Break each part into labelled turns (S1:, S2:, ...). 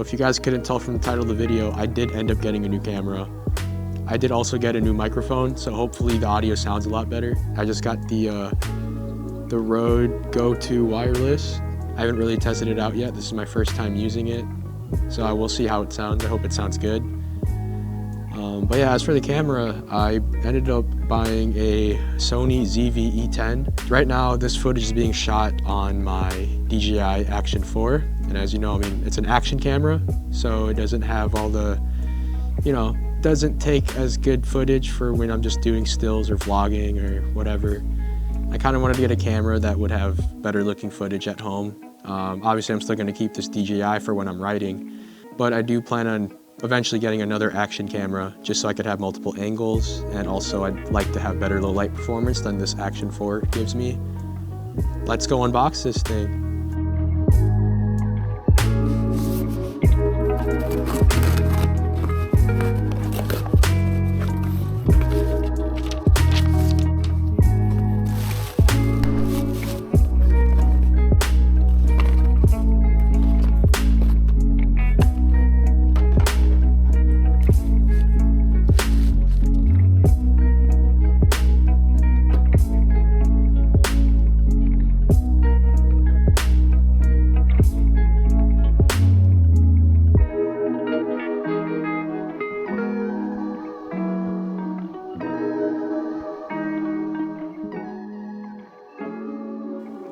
S1: if you guys couldn't tell from the title of the video, I did end up getting a new camera. I did also get a new microphone, so hopefully the audio sounds a lot better. I just got the Rode Go 2 wireless. I haven't really tested it out yet. This is my first time using it, so I will see how it sounds. I hope it sounds good. But yeah, as for the camera, I ended up buying a Sony ZV-E10. Right now, this footage is being shot on my DJI Action 4. And as you know, I mean, it's an action camera, so it doesn't have all the, doesn't take as good footage for when I'm just doing stills or vlogging or whatever. I kind of wanted to get a camera that would have better looking footage at home. Obviously, I'm still going to keep this DJI for when I'm writing, but I do plan on eventually getting another action camera just so I could have multiple angles, and also I'd like to have better low light performance than this Action 4 gives me. Let's go unbox this thing.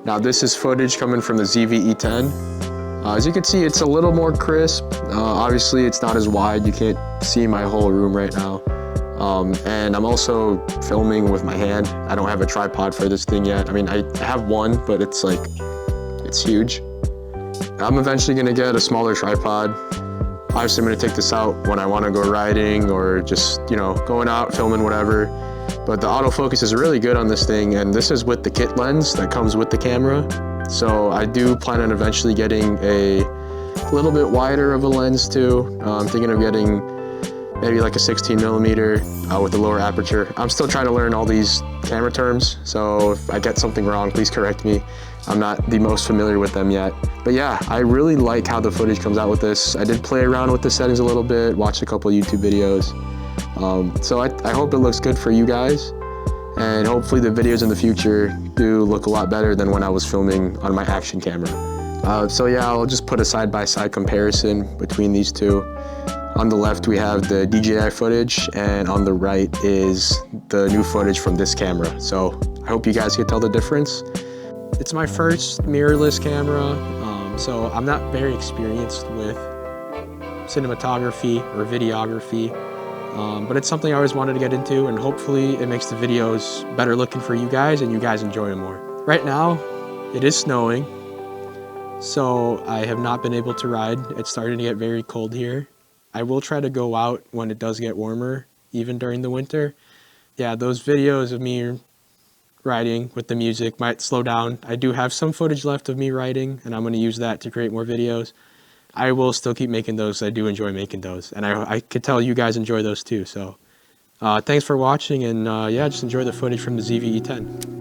S1: Now this is footage coming from the ZV-E10. As you can see, it's a little more crisp. Obviously, it's not as wide. You can't see my whole room right now. And I'm also filming with my hand. I don't have a tripod for this thing yet. I mean, I have one, but it's huge. I'm eventually gonna get a smaller tripod. Obviously, I'm gonna take this out when I wanna go riding or just, going out, filming, whatever. But the autofocus is really good on this thing, and this is with the kit lens that comes with the camera. So I do plan on eventually getting a little bit wider of a lens too. I'm thinking of getting maybe like a 16mm with a lower aperture. I'm still trying to learn all these camera terms, so if I get something wrong, please correct me. I'm not the most familiar with them yet. But yeah, I really like how the footage comes out with this. I did play around with the settings a little bit, watched a couple YouTube videos. So I hope it looks good for you guys, and hopefully the videos in the future do look a lot better than when I was filming on my action camera. So yeah, I'll just put a side-by-side comparison between these two. On the left we have the DJI footage, and on the right is the new footage from this camera. So I hope you guys can tell the difference. It's my first mirrorless camera, so I'm not very experienced with cinematography or videography. But it's something I always wanted to get into, and hopefully it makes the videos better looking for you guys and you guys enjoy them more. Right now, it is snowing, so I have not been able to ride. It's starting to get very cold here. I will try to go out when it does get warmer, even during the winter. Yeah, those videos of me riding with the music might slow down. I do have some footage left of me riding, and I'm going to use that to create more videos. I will still keep making those. I do enjoy making those, and I could tell you guys enjoy those too. So thanks for watching, and yeah, just enjoy the footage from the ZV-E10.